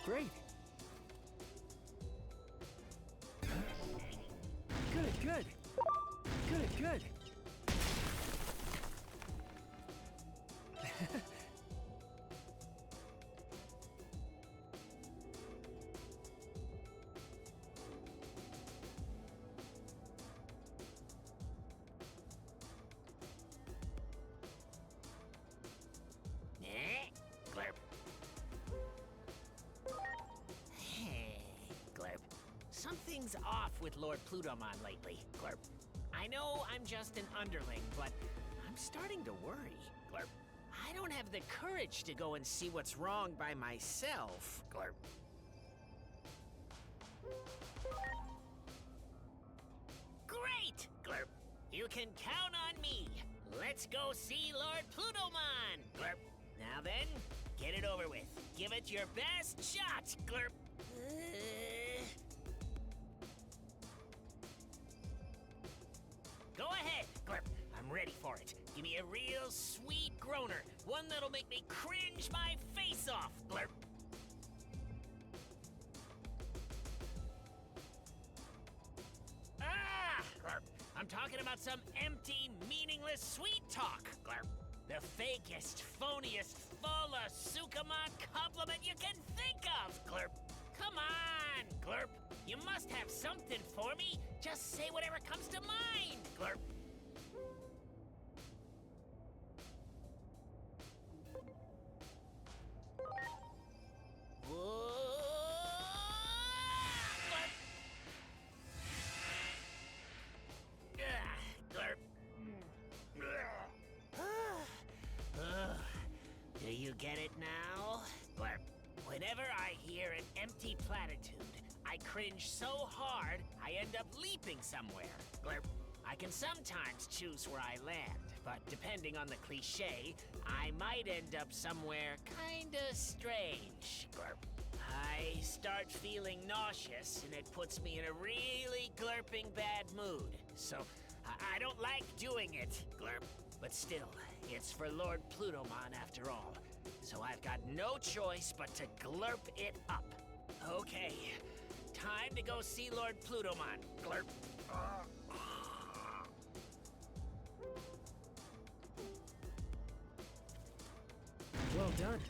Great. Good, good. Good, good. Glurp. Glurp. Something's off with Lord Plutomon lately, Glurp. I know I'm just an underling, but I'm starting to worry, Glurp. I don't have the courage to go and see what's wrong by myself, Glurp. Great, Glurp. You can count on me. Let's go see Lord Plutomon, Glurp. Now then, get it over with. Give it your best shot, Glurp. Go ahead, Glurp. I'm ready for it. Give me a real sweet groaner. One that'll make me cringe my face off, Glurp. Glurp. I'm talking about some empty, meaningless sweet talk, Glurp. The fakest, phoniest, full of Sukamon compliment you can think of, Glurp. Come on, Glurp. You must have something for me. Just say whatever comes to mind, Glurp. Glurp. Do you get it now? Glurp. Whenever I hear an empty platitude, I cringe so hard, I end up leaping somewhere. Glurp. I can sometimes choose where I land, but depending on the cliche, I might end up somewhere kinda strange. Glurp. I start feeling nauseous, and it puts me in a really glurping bad mood. So, I don't like doing it, Glurp. But still, it's for Lord Plutomon after all. So I've got no choice but to glurp it up. Okay, time to go see Lord Plutomon, Glurp. Well done.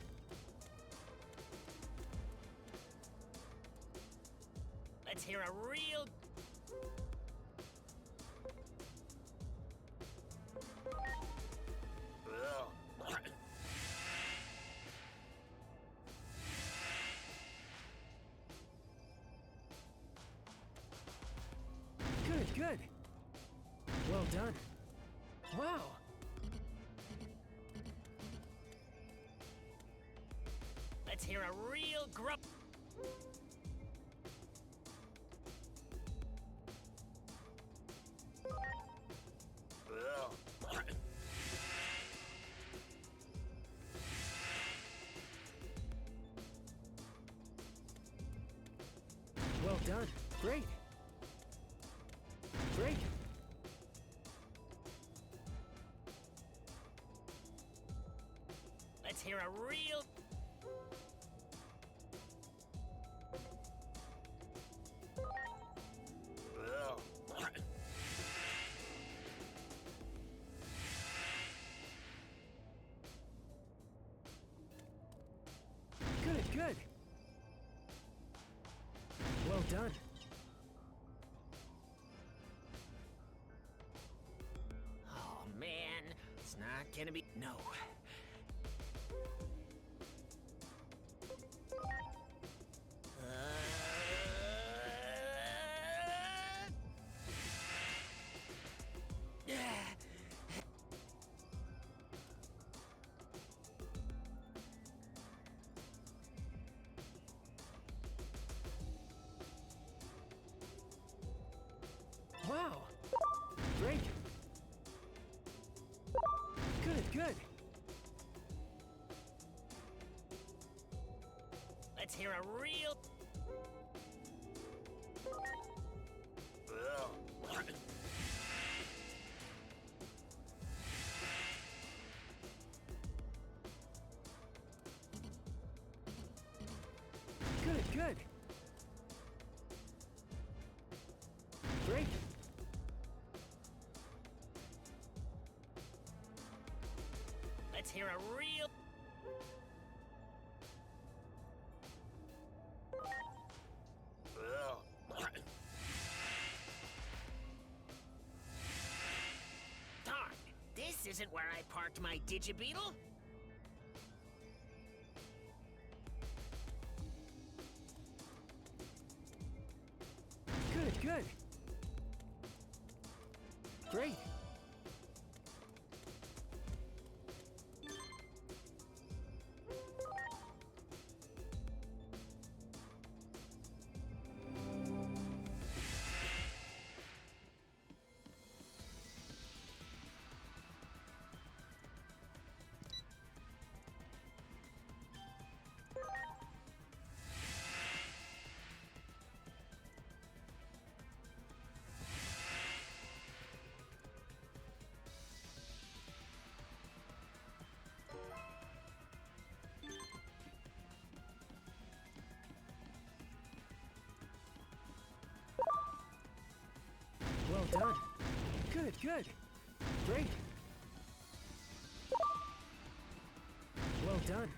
Let's hear a real... Good, good. Well done. Wow. Let's hear a real grump. Well done. Great. Great. Let's hear a real... Good, good. Well done. Oh, man. It's not gonna be... No. Wow. Great. Good, good. Let's hear a real... Good, good. Great. Let's hear a real... Darn, this isn't where I parked my Digibeetle. Good, good. Great. Well done. Good, good. Great. Well done.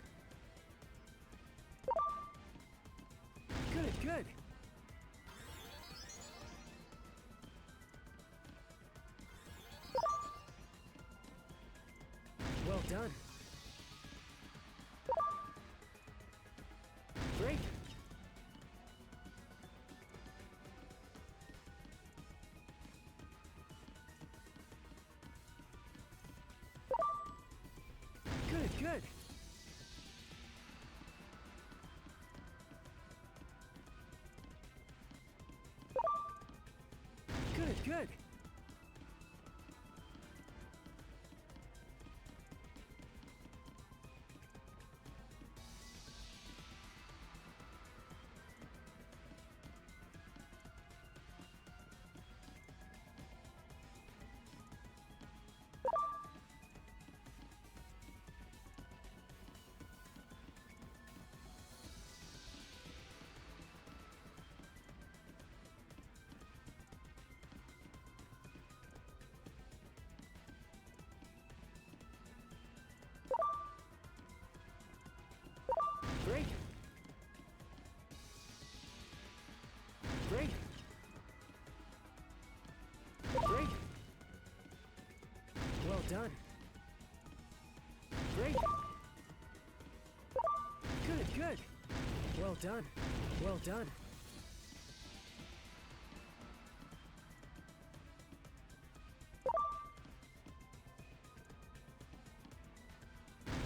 Good, good. Well done. Great. Good, good. Good, good. Great. Great. Great. Well done. Great. Good, good. Well done. Well done.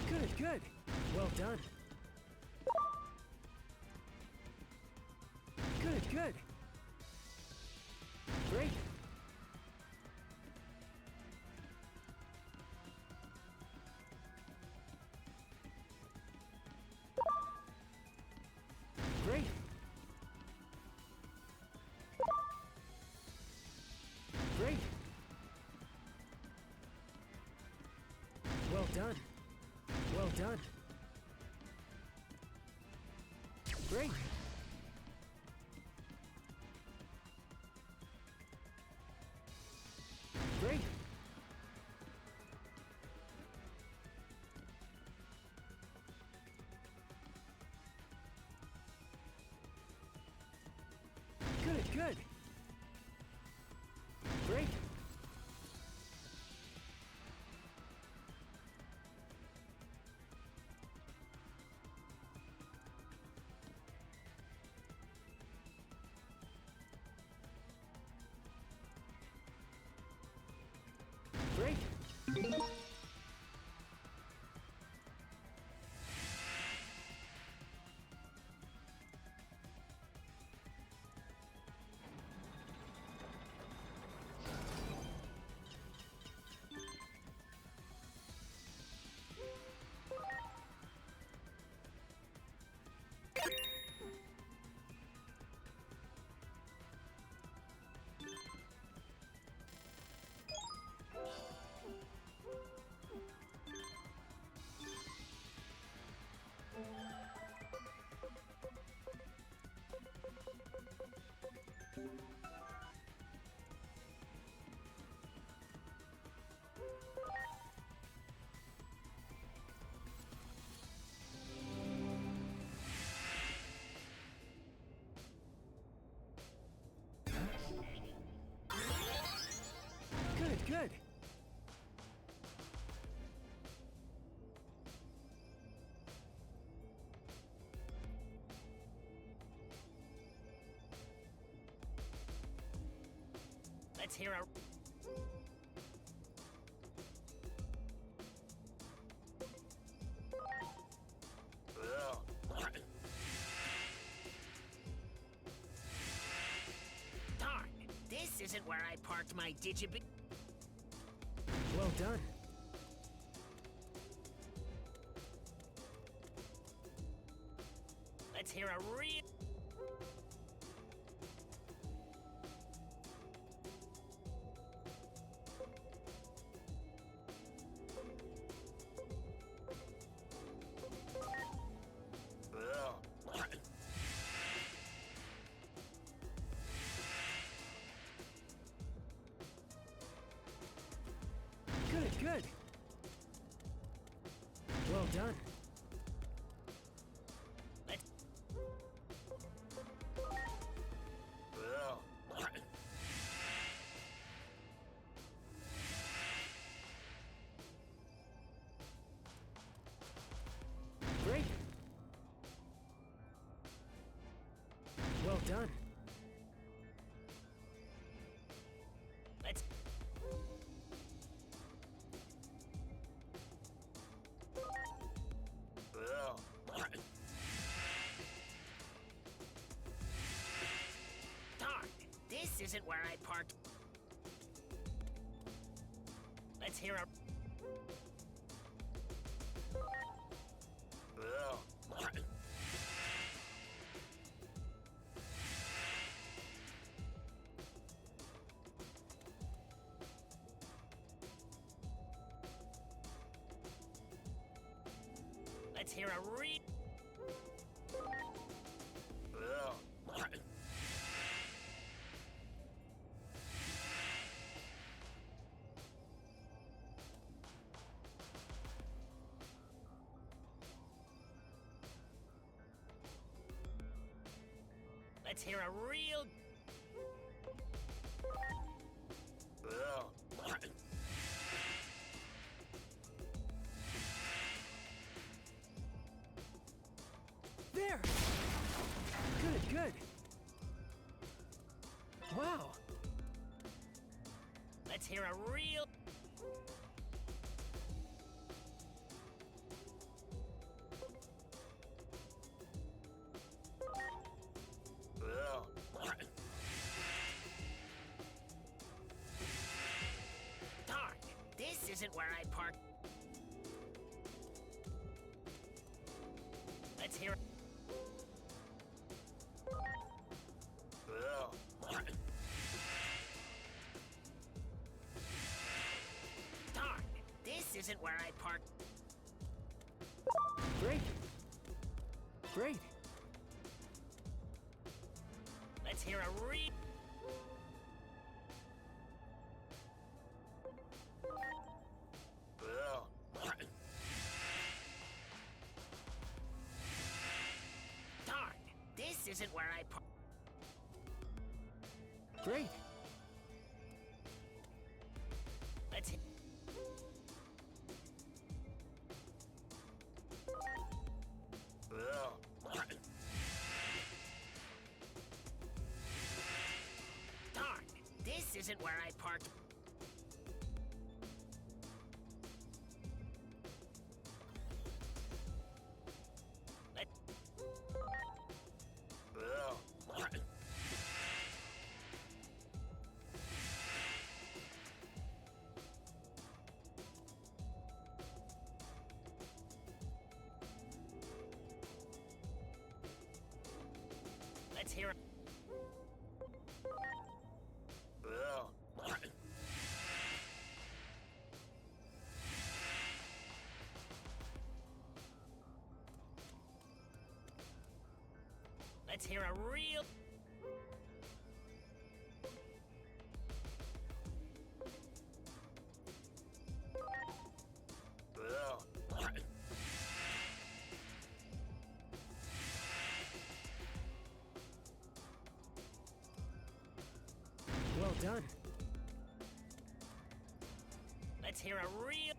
Good, good. Well done. Good, good. Great. Great. Great. Well done. Well done. Great. Great. Good, good. Great. Great. Let's hear a... Darn, this isn't where I parked my Digimon. Well done. Let's hear a real... Good, good. Well done. Let's... Great. Well done. Let's... Darn, this isn't where I parked. Let's hear a... Let's hear a re... Let's hear a real... There! Good, good. Wow! Let's hear a real... Darn, this isn't where I parked. Let's hear... Darn, this isn't where I parked. Great. Great. Let's hear a re... Darn, this isn't where I parked. Great. Let's... Darn, this isn't where I parked. Let... Let's hear... Let's hear a real... Well done. Let's hear a real...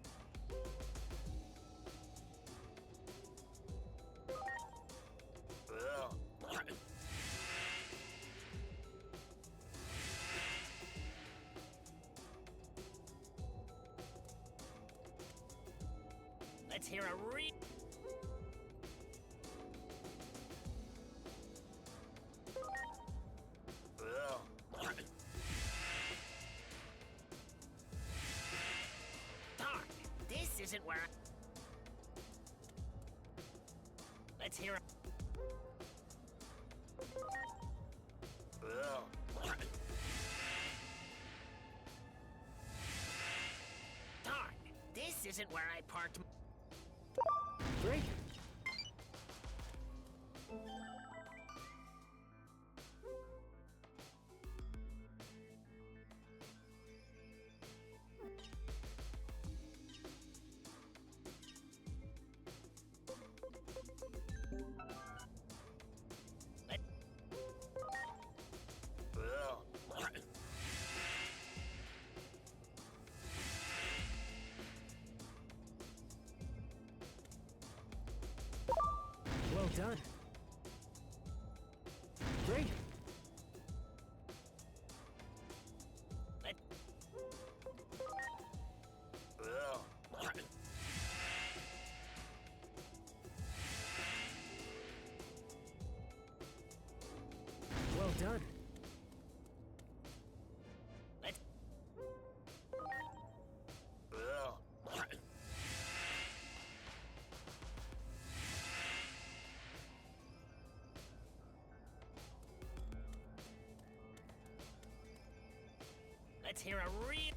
Let's hear a Darn, this isn't where Let's hear a... Darn, this isn't where I parked... Great. Well done. Great. Well done. Let's hear a real...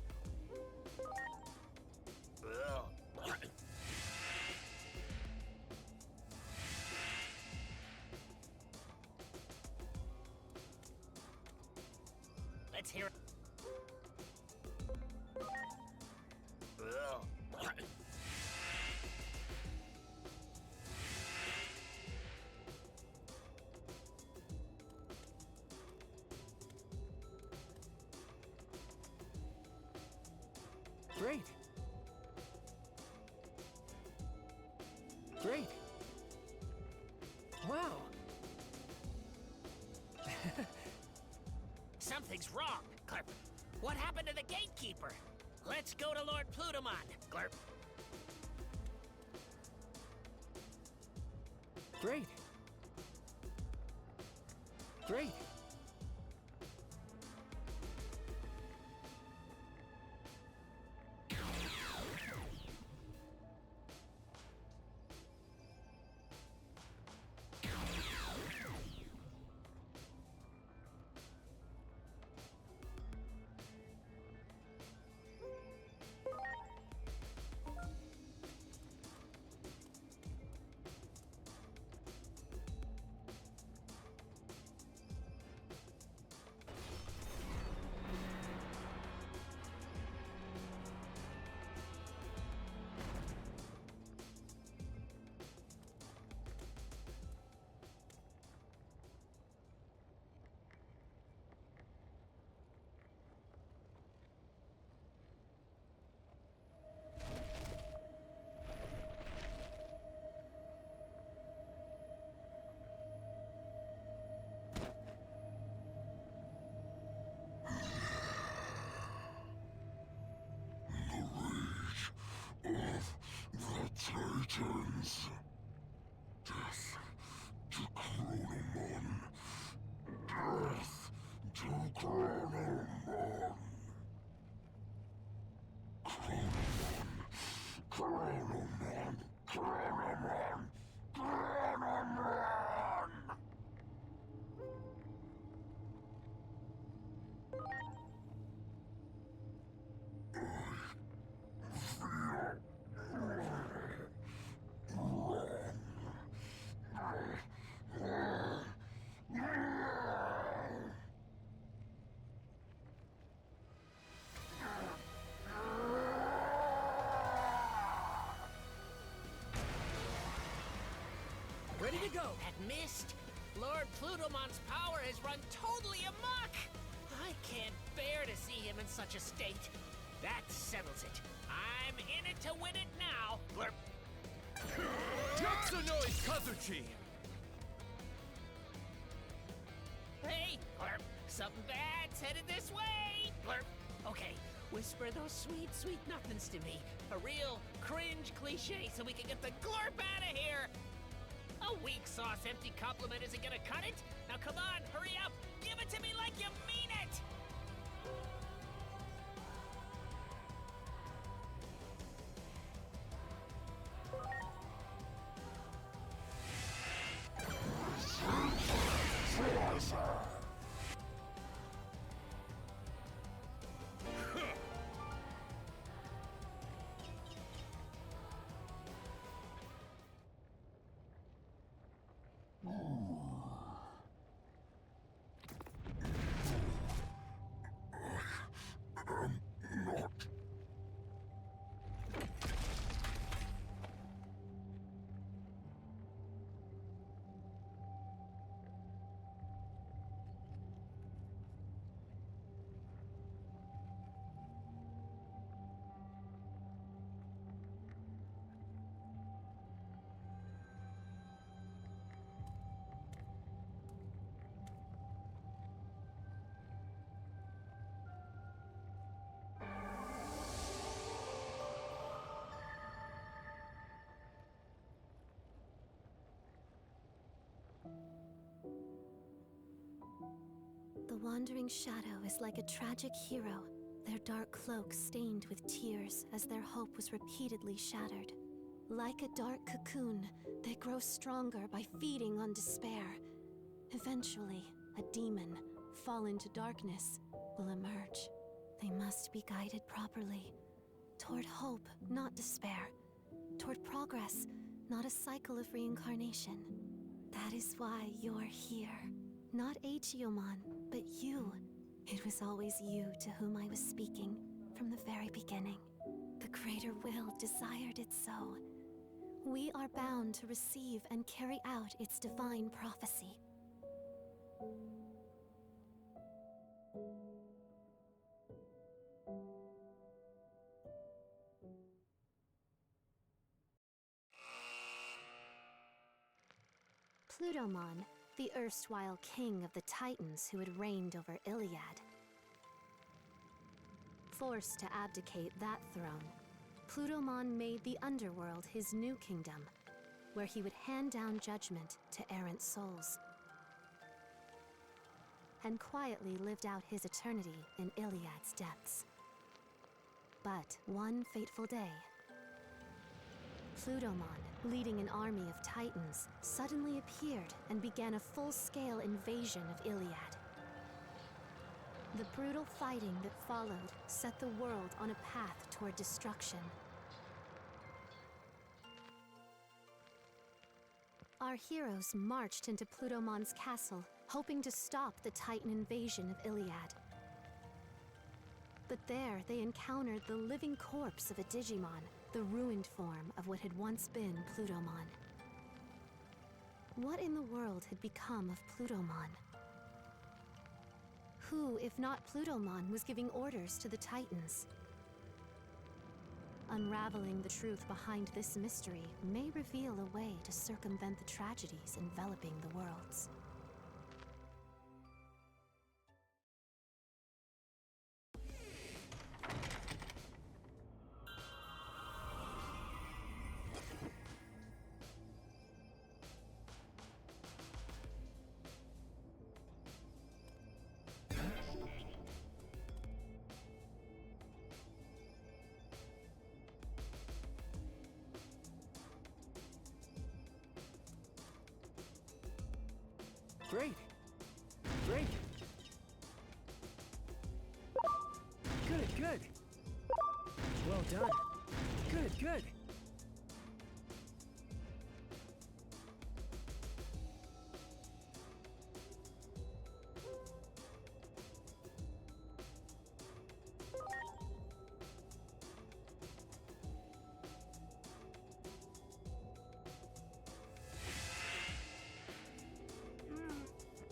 Let's hear... Great. Great. Wow. Something's wrong, Glurp. What happened to the gatekeeper? Let's go to Lord Plutomon, Glurp. Great. Great. Titans. Death to Plutomon. Death to Plutomon. Plutomon. Plutomon. Ready to go. That mist! Lord Plutomon's power has run totally amok! I can't bear to see him in such a state. That settles it. I'm in it to win it now, Glurp. Noise Kazuchi! Hey, Glurp, something bad's headed this way! Glurp, okay, Whisper those sweet, sweet nothings to me. A real cringe cliche so we can get the glurp out of here. A weak sauce empty compliment isn't gonna cut it. Now come on, hurry up. Give it to me like you mean it. The wandering shadow is like a tragic hero, their dark cloak stained with tears as their hope was repeatedly shattered. Like a dark cocoon, they grow stronger by feeding on despair. Eventually, a demon, fallen to darkness, will emerge. They must be guided properly. Toward hope, not despair. Toward progress, not a cycle of reincarnation. That is why you're here. Not JJYU, but you. It was always you to whom I was speaking, from the very beginning. The greater will desired it so. We are bound to receive and carry out its divine prophecy. Plutomon, the erstwhile king of the Titans who had reigned over Iliad. Forced to abdicate that throne, Plutomon made the underworld his new kingdom, where he would hand down judgment to errant souls, and quietly lived out his eternity in Iliad's depths. But one fateful day, Plutomon, leading an army of Titans, suddenly appeared and began a full-scale invasion of Iliad. The brutal fighting that followed set the world on a path toward destruction. Our heroes marched into Plutomon's castle, hoping to stop the Titan invasion of Iliad. But there they encountered the living corpse of a Digimon, the ruined form of what had once been Plutomon. What in the world had become of Plutomon? Who, if not Plutomon, was giving orders to the Titans? Unraveling the truth behind this mystery may reveal a way to circumvent the tragedies enveloping the worlds. Great. Great. Good, good. Well done. Good, good.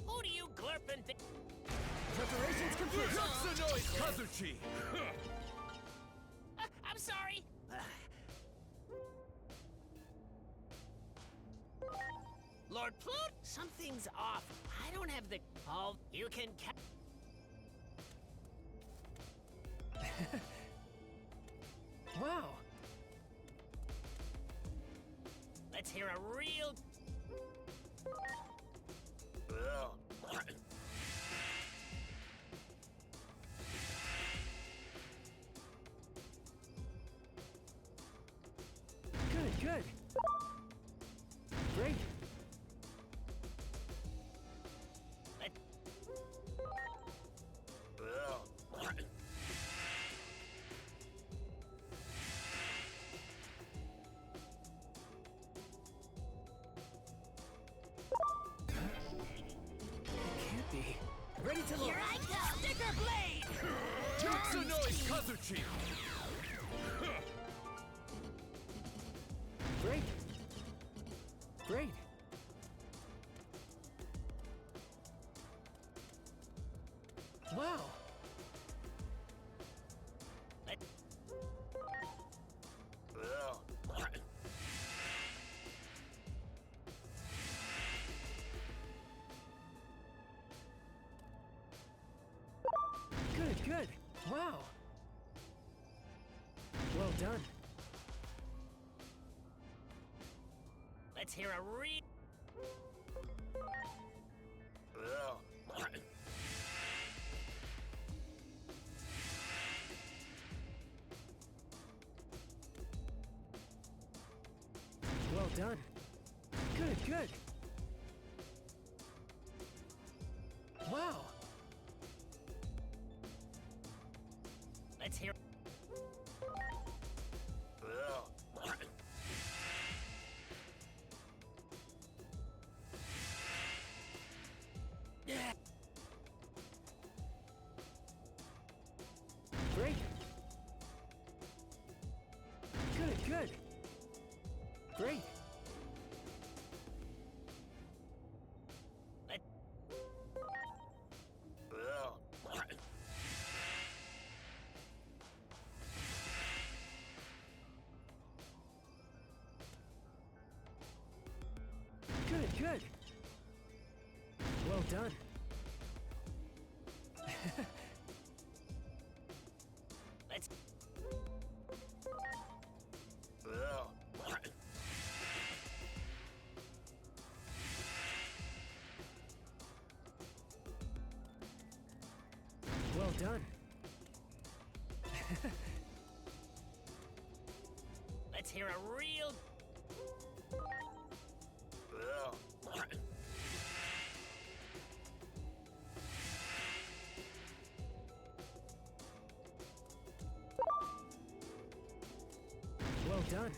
Who do you glurpin' thi- Preparations complete. Yatsunoi Kazuchi! I'm sorry. Lord Plut, something's off. I don't have the... Oh, you can Wow. Let's hear a real... Good, good. Great. Let... Can't be. Ready to Here launch. I go! Sticker blade! Tatsunoi Kazuchi! Great. Great. Wow. Let... Good, good. Wow. Well done. Let's hear a real... Well done. Good, good. Wow. Let's hear... Great. Good, good. Great. Let... Good, good. Well done. Let's... Well done. Let's hear a real... Well done.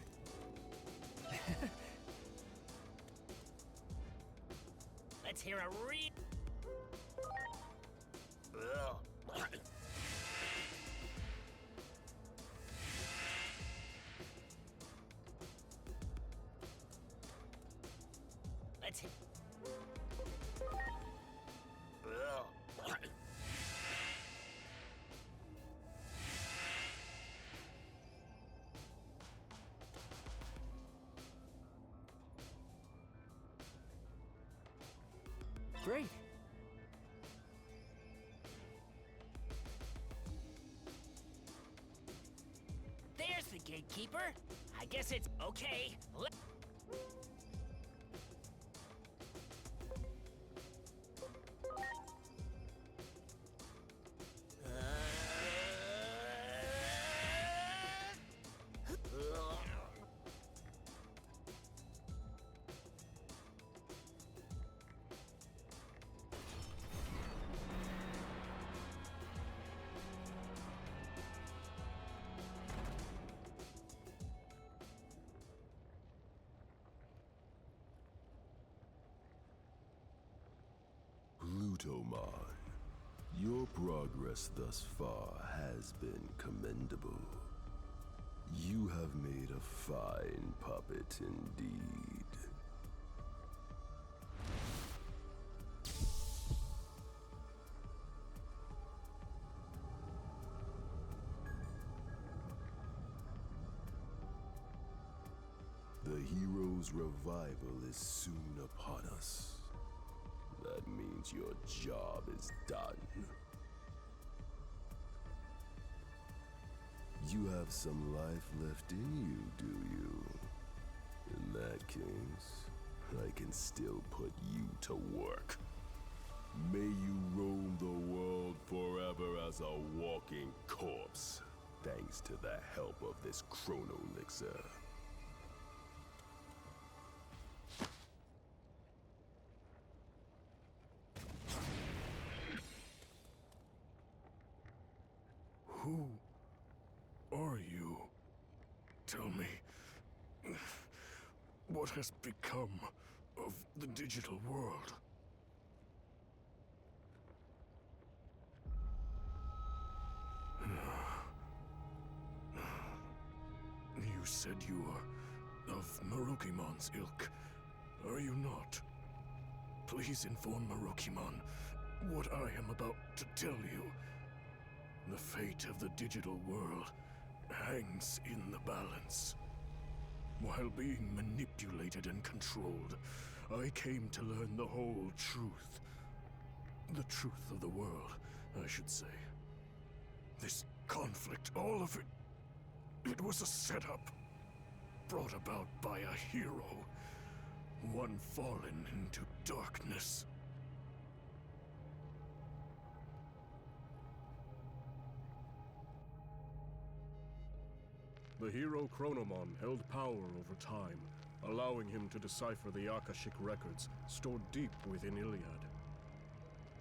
Let's hear a real... Let's hear... Great. There's the gatekeeper. I guess it's okay. Plutomon, your progress thus far has been commendable. You have made a fine puppet indeed. The hero's revival is soon upon us. That means your job is done. You have some life left in you, do you? In that case, I can still put you to work. May you roam the world forever as a walking corpse, thanks to the help of this chrono elixir. Who are you? Tell me, what has become of the digital world? You said you are of Marukimon's ilk, are you not? Please inform Marukimon what I am about to tell you. The fate of the digital world hangs in the balance. While being manipulated and controlled, I came to learn the whole truth. The truth of the world, I should say. This conflict, all of it, it was a setup. Brought about by a hero. One fallen into darkness. The hero Chronomon held power over time, allowing him to decipher the Akashic records stored deep within Iliad.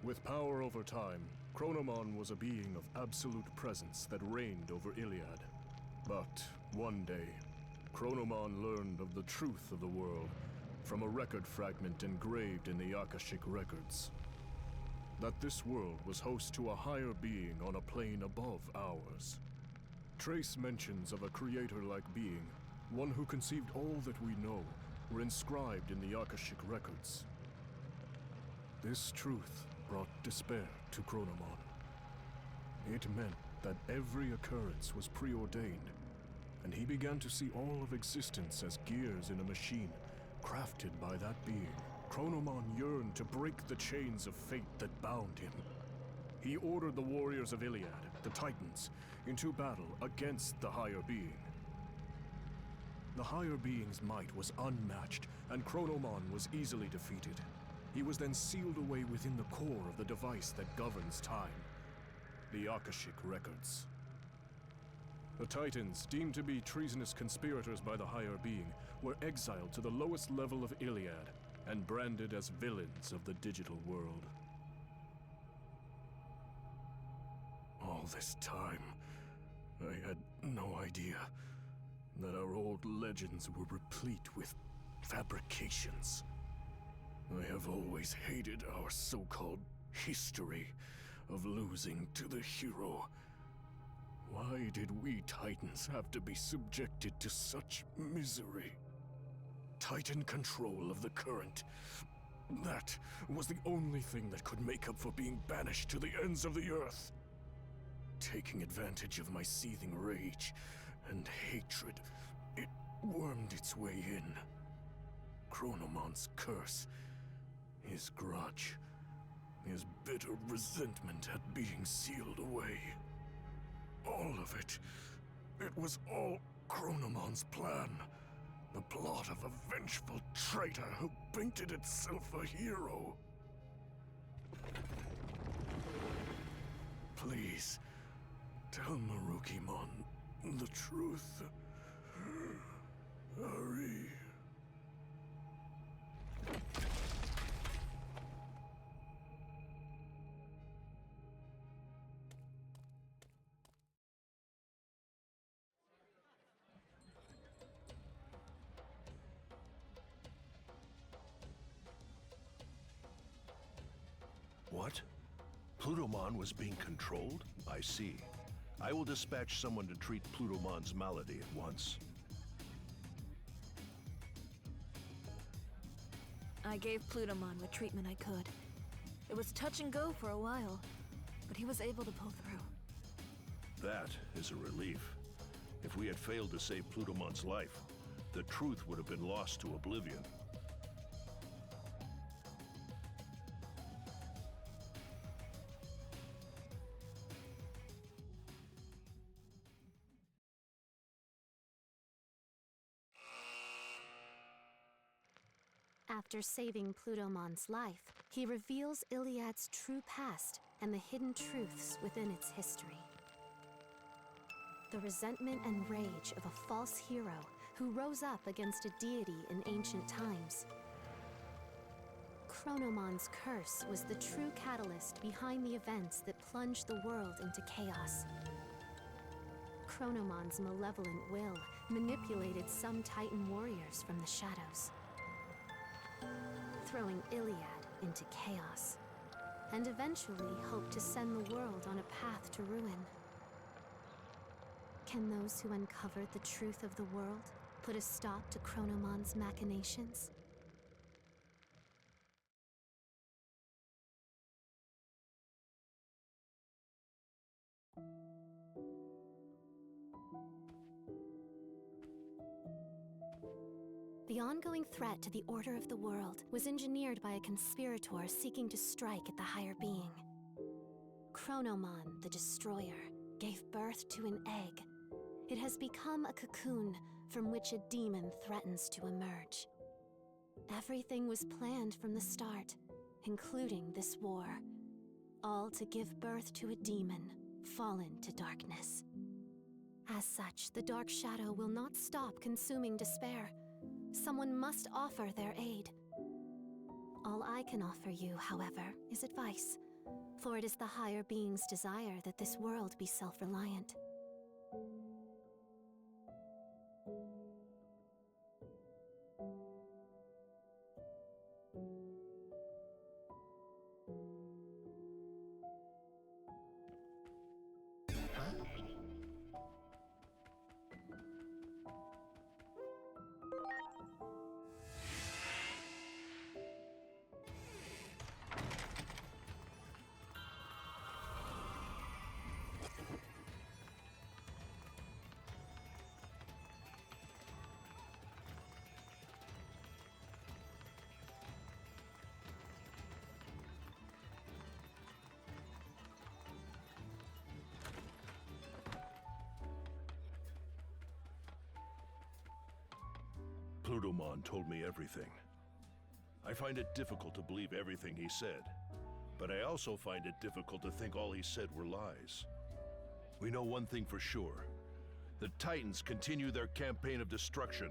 With power over time, Chronomon was a being of absolute presence that reigned over Iliad. But one day, Chronomon learned of the truth of the world from a record fragment engraved in the Akashic records. That this world was host to a higher being on a plane above ours. Trace mentions of a creator-like being, one who conceived all that we know, were inscribed in the Akashic records. This truth brought despair to Chronomon. It meant that every occurrence was preordained, and he began to see all of existence as gears in a machine, crafted by that being. Chronomon yearned to break the chains of fate that bound him. He ordered the warriors of Iliad, the Titans, into battle against the higher being. The higher being's might was unmatched, and Chronomon was easily defeated. He was then sealed away within the core of the device that governs time, the Akashic records. The Titans, deemed to be treasonous conspirators by the higher being, were exiled to the lowest level of Iliad and branded as villains of the digital world. All this time, I had no idea that our old legends were replete with fabrications. I have always hated our so-called history of losing to the hero. Why did we Titans have to be subjected to such misery? Titan control of the current. That was the only thing that could make up for being banished to the ends of the earth. Taking advantage of my seething rage and hatred, it wormed its way in. Chronomon's curse, his grudge, his bitter resentment at being sealed away. All of it. It was all Chronomon's plan. The plot of a vengeful traitor who painted itself a hero. Please, tell Marukimon the truth. Hurry. What? Plutomon was being controlled? I see. I will dispatch someone to treat Plutomon's malady at once. I gave Plutomon what treatment I could. It was touch and go for a while, but he was able to pull through. That is a relief. If we had failed to save Plutomon's life, the truth would have been lost to oblivion. After saving Plutomon's life, he reveals Iliad's true past and the hidden truths within its history. The resentment and rage of a false hero who rose up against a deity in ancient times. Chronomon's curse was the true catalyst behind the events that plunged the world into chaos. Chronomon's malevolent will manipulated some Titan warriors from the shadows, throwing Iliad into chaos, and eventually hoped to send the world on a path to ruin. Can those who uncovered the truth of the world put a stop to Chronomon's machinations? The ongoing threat to the order of the world was engineered by a conspirator seeking to strike at the higher being. Chronomon, the Destroyer, gave birth to an egg. It has become a cocoon from which a demon threatens to emerge. Everything was planned from the start, including this war, all to give birth to a demon fallen to darkness. As such, the Dark Shadow will not stop consuming despair. Someone must offer their aid. All I can offer you, however, is advice, for it is the higher being's desire that this world be self-reliant. Plutomon told me everything. I find it difficult to believe everything he said, but I also find it difficult to think all he said were lies. We know one thing for sure. The Titans continue their campaign of destruction,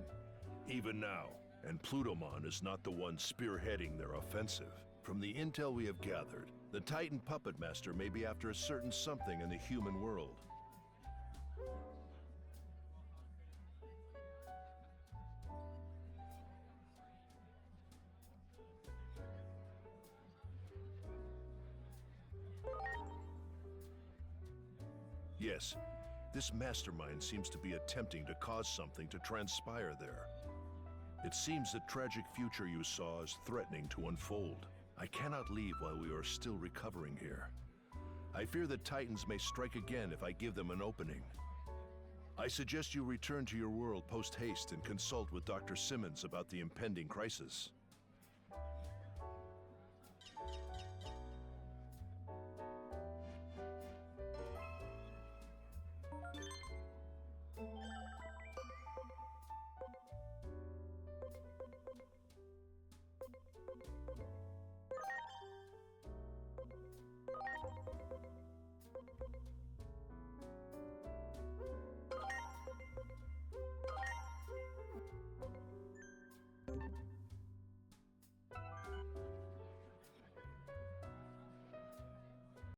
even now, and Plutomon is not the one spearheading their offensive. From the intel we have gathered, the Titan Puppet Master may be after a certain something in the human world. Yes, this mastermind seems to be attempting to cause something to transpire there. It seems the tragic future you saw is threatening to unfold. I cannot leave while we are still recovering here. I fear the Titans may strike again if I give them an opening. I suggest you return to your world post-haste and consult with Dr. Simmons about the impending crisis.